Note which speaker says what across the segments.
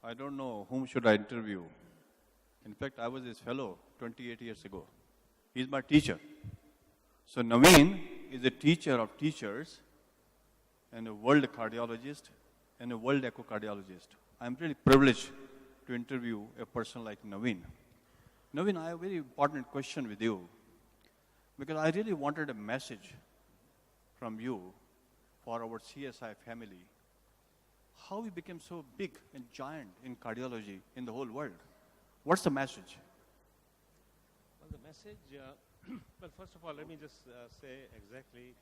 Speaker 1: I don't know whom should I interview. In fact, I was his fellow 28 years ago. He's my teacher. So Navin is a teacher of teachers and a world cardiologist and a world echocardiologist. I'm really privileged to interview a person like Navin. Navin, I have a very important question with you because I really wanted a message from you for our CSI family. How we became so big and giant in cardiology in the whole world. What's the message?
Speaker 2: Well, the message, well, first of all, let me just say exactly.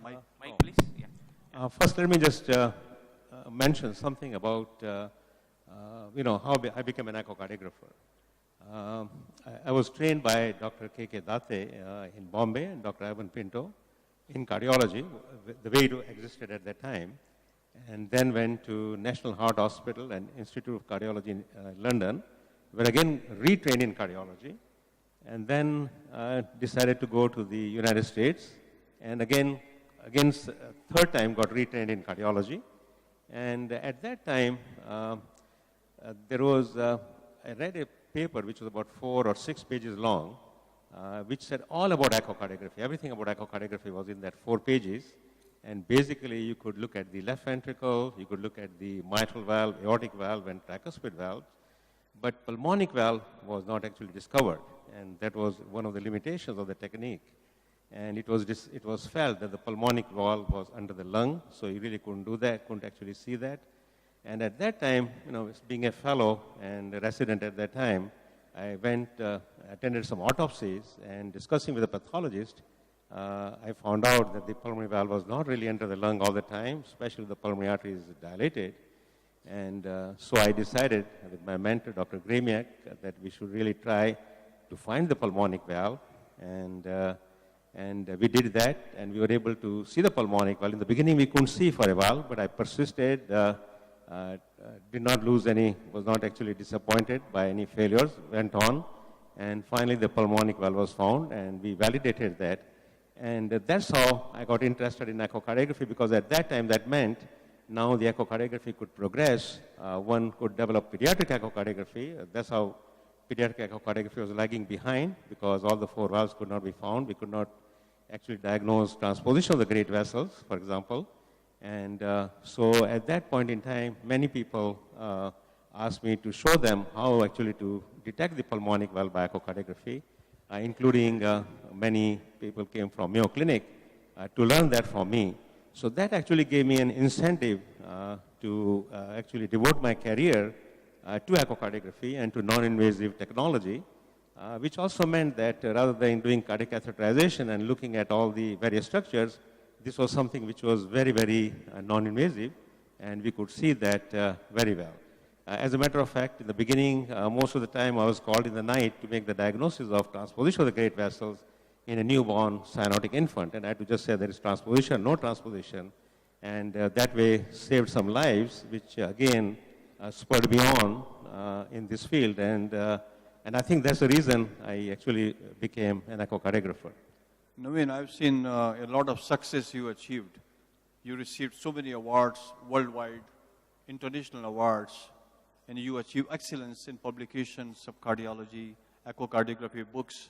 Speaker 3: Mike, please. Yeah.
Speaker 2: First, let me just mention something about, how I became an echocardiographer. I was trained by Dr. K.K. Date in Bombay and Dr. Ivan Pinto in cardiology, the way it existed at that time, and then went to National Heart Hospital and Institute of Cardiology in London, where again retrained in cardiology, and then decided to go to the United States, and again third time got retrained in cardiology. And at that time, there was, I read a paper which was about 4 or 6 pages long, which said all about echocardiography. Everything about echocardiography was in that 4 pages. And basically, you could look at the left ventricle, you could look at the mitral valve, aortic valve, and tricuspid valves. But pulmonic valve was not actually discovered. And that was one of the limitations of the technique. And it was felt that the pulmonic valve was under the lung, so you really couldn't do that, couldn't actually see that. And at that time, being a fellow and a resident at that time, I went, attended some autopsies, and discussing with the pathologist, I found out that the pulmonary valve was not really under the lung all the time, especially the pulmonary artery is dilated. And so I decided with my mentor, Dr. Gremiak, that we should really try to find the pulmonic valve. And we did that, and we were able to see the pulmonic valve. In the beginning, we couldn't see for a while, but I persisted, did not lose any, was not actually disappointed by any failures, went on, and finally the pulmonic valve was found, and we validated that. And that's how I got interested in echocardiography, because at that time that meant now the echocardiography could progress. One could develop pediatric echocardiography. That's how pediatric echocardiography was lagging behind, because all the 4 valves could not be found. We could not actually diagnose transposition of the great vessels, for example. And so at that point in time, many people asked me to show them how actually to detect the pulmonic valve by echocardiography, including many people came from Mayo Clinic to learn that from me. So that actually gave me an incentive to actually devote my career to echocardiography and to non-invasive technology, which also meant that rather than doing cardiac catheterization and looking at all the various structures, this was something which was very, very non-invasive, and we could see that very well. As a matter of fact, in the beginning, most of the time I was called in the night to make the diagnosis of transposition of the great vessels in a newborn cyanotic infant, and I had to just say there is transposition, no transposition, and that way saved some lives, which again spurred me on in this field, and I think that's the reason I actually became an echocardiographer.
Speaker 1: Navin, I've seen a lot of success you achieved. You received so many awards worldwide, international awards, and you achieved excellence in publications of cardiology, echocardiography books,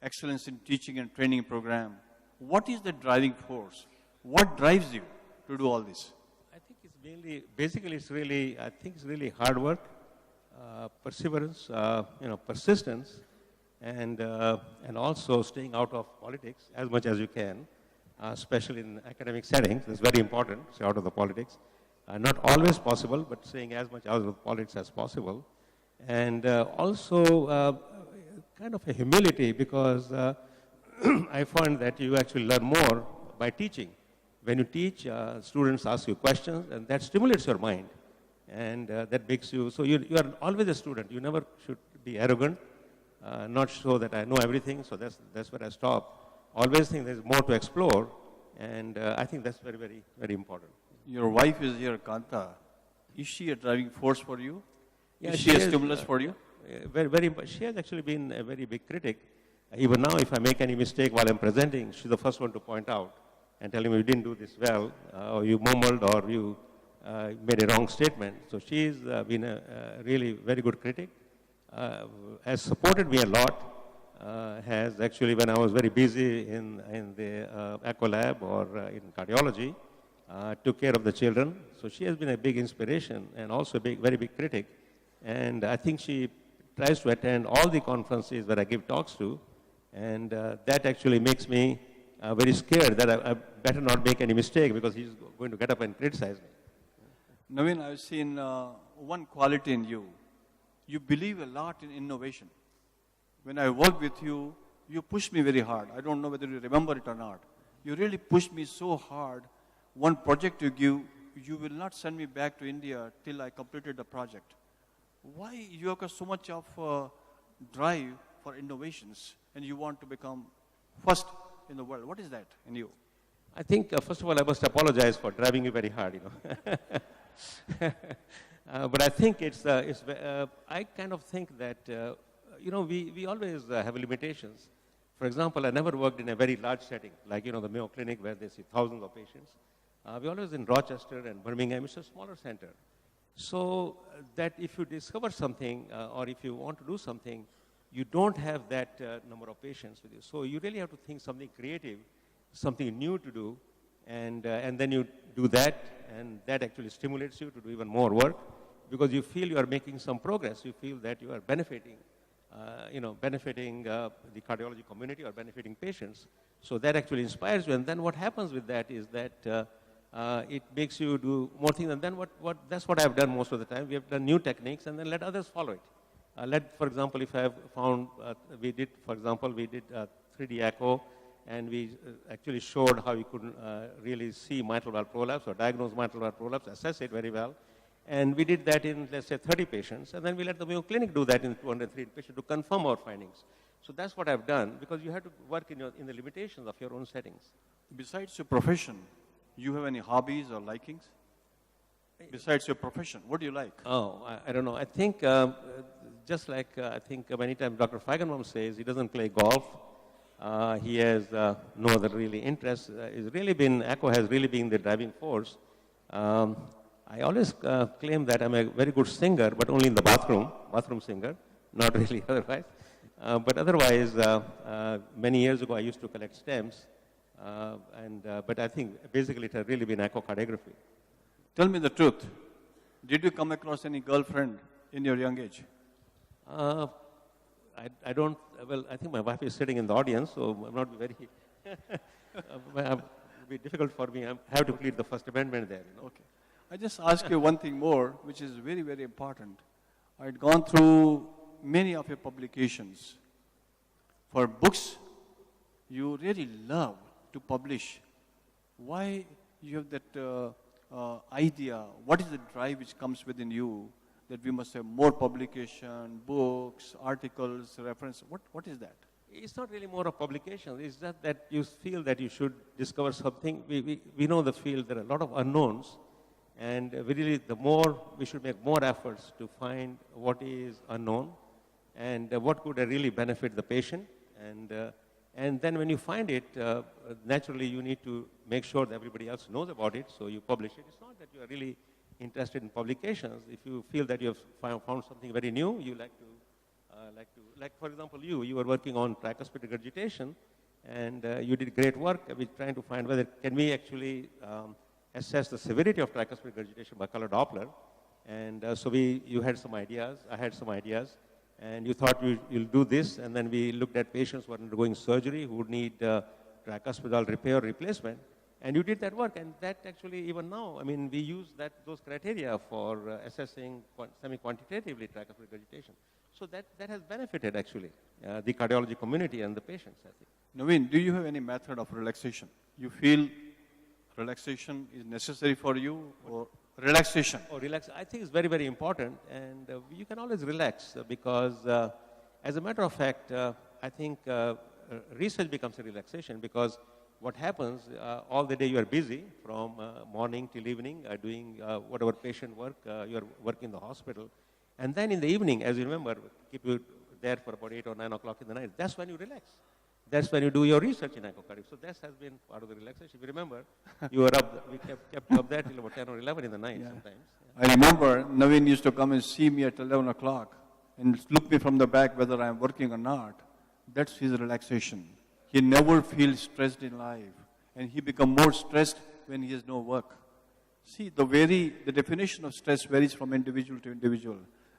Speaker 1: excellence in teaching and training program. What is the driving force? What drives you to do all this?
Speaker 2: I think it's mainly, basically it's really, I think it's really hard work, perseverance, persistence, and also staying out of politics as much as you can, especially in academic settings. It's very important, stay out of the politics. Not always possible, but staying as much out of the politics as possible. And also kind of a humility, because I find that you actually learn more by teaching. When you teach, students ask you questions, and that stimulates your mind. And that makes you, so you are always a student. You never should be arrogant, not show that I know everything, so that's where I stop. Always think there's more to explore, and I think that's very, very, very important.
Speaker 1: Your wife is here, Kanta. Is she a driving force for you?
Speaker 2: Yeah,
Speaker 1: is she a stimulus for you?
Speaker 2: She has actually been a very big critic. Even now, if I make any mistake while I'm presenting, she's the first one to point out and tell me you didn't do this well, or you mumbled, or you made a wrong statement. So she's been a really very good critic, has supported me a lot, has actually, when I was very busy in the echo lab or in cardiology, took care of the children. So she has been a big inspiration and also a very big critic. And I think she tries to attend all the conferences that I give talks to, and that actually makes me very scared that I better not make any mistake because he's going to get up and criticize me.
Speaker 1: Navin, I've seen one quality in you. You believe a lot in innovation. When I work with you, you push me very hard. I don't know whether you remember it or not. You really pushed me so hard. One project you give, you will not send me back to India till I completed the project. Why you have got so much of drive for innovations and you want to become first in the world? What is that in you?
Speaker 2: I think, first of all, I must apologize for driving you very hard, but I think I kind of think that, we always have limitations. For example, I never worked in a very large setting, like, the Mayo Clinic where they see thousands of patients. We always in Rochester and Birmingham, it's a smaller center. So that if you discover something or if you want to do something, you don't have that number of patients with you. So you really have to think something creative, something new to do, and then you do that, and that actually stimulates you to do even more work because you feel you are making some progress. You feel that you are benefiting, benefiting the cardiology community or benefiting patients. So that actually inspires you. And then what happens with that is that it makes you do more things. And then that's what I've done most of the time. We have done new techniques and then let others follow it. For example, if I have found, we did 3D echo, and we actually showed how you could really see mitral valve prolapse or diagnose mitral valve prolapse, assess it very well. And we did that in, let's say, 30 patients. And then we let the Mayo Clinic do that in 203 patients to confirm our findings. So that's what I've done, because you have to work in the limitations of your own settings.
Speaker 1: Besides your profession, you have any hobbies or likings? Besides your profession, what do you like?
Speaker 2: Oh, I don't know. I think just like I think many times Dr. Feigenbaum says, he doesn't play golf. He has no other really interest. Echo has really been the driving force. I always claim that I'm a very good singer, but only in the bathroom singer, not really otherwise. But otherwise, many years ago, I used to collect stems. But I think basically it has really been echocardiography.
Speaker 1: Tell me the truth. Did you come across any girlfriend in your young age?
Speaker 2: I don't, well, I think my wife is sitting in the audience, so I'm not very, it will be difficult for me. I have to plead the First Amendment there.
Speaker 1: Okay. I just ask you one thing more, which is very, very important. I'd gone through many of your publications. For books, you really love to publish. Why you have that idea? What is the drive which comes within you that we must have more publication, books, articles, reference? What is that?
Speaker 2: It's not really more of publication. It's just that you feel that you should discover something. We know the field, there are a lot of unknowns. And we should make more efforts to find what is unknown and what could really benefit the patient. And then when you find it, naturally you need to make sure that everybody else knows about it, so you publish it. It's not that you are really interested in publications. If you feel that you have found something very new, you like for example, you were working on tricuspid regurgitation, and you did great work. We're trying to find whether can we actually assess the severity of tricuspid regurgitation by color Doppler. And so you had some ideas, I had some ideas, and you thought you'll do this, and then we looked at patients who are undergoing surgery who would need tricuspid valve repair or replacement, and you did that work, and that actually, even now, I mean, we use those criteria for assessing semi-quantitatively tricuspid regurgitation. So that has benefited, actually, the cardiology community and the patients, I think.
Speaker 1: Navin, do you have any method of relaxation? You feel relaxation is necessary for you, or relaxation?
Speaker 2: I think it's very, very important, and you can always relax because, as a matter of fact, I think research becomes a relaxation because what happens, all the day you are busy from morning till evening doing whatever patient work, you are working in the hospital, and then in the evening, as you remember, keep you there for about 8 or 9 o'clock in the night, that's when you relax. that's when you do your research in echocardiography. So that has been part of the relaxation. If you remember, you were up, we kept you up there till about 10 or 11 in the night sometimes.
Speaker 1: I remember Navin used to come and see me at 11 o'clock and look me from the back whether I am working or not. That's his relaxation. He never feels stressed in life, and he becomes more stressed when he has no work. See, the definition of stress varies from individual to individual.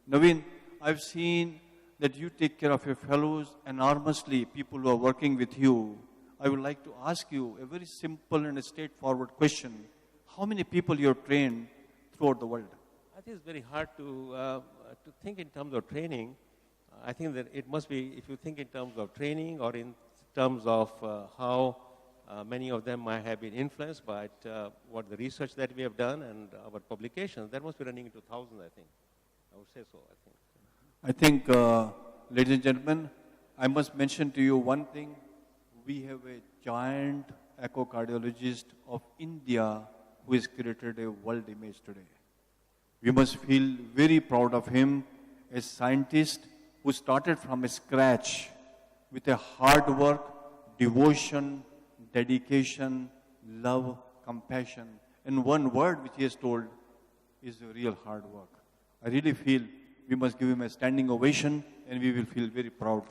Speaker 1: Navin, I've seen that you take care of your fellows enormously, people who are working with you. I would like to ask you a very simple and a straightforward question. How many people you have trained throughout the world?
Speaker 2: I think it's very hard to think in terms of training. I think that it must be, if you think in terms of training or in terms of how many of them might have been influenced by what the research that we have done and our publications, that must be running into thousands, I think. I would say so,
Speaker 1: I think, ladies and gentlemen, I must mention to you one thing. We have a giant echocardiologist of India who has created a world image today. We must feel very proud of him, a scientist who started from scratch with a hard work, devotion, dedication, love, compassion. And one word which he has told is real hard work. I really feel we must give him a standing ovation, and we will feel very proud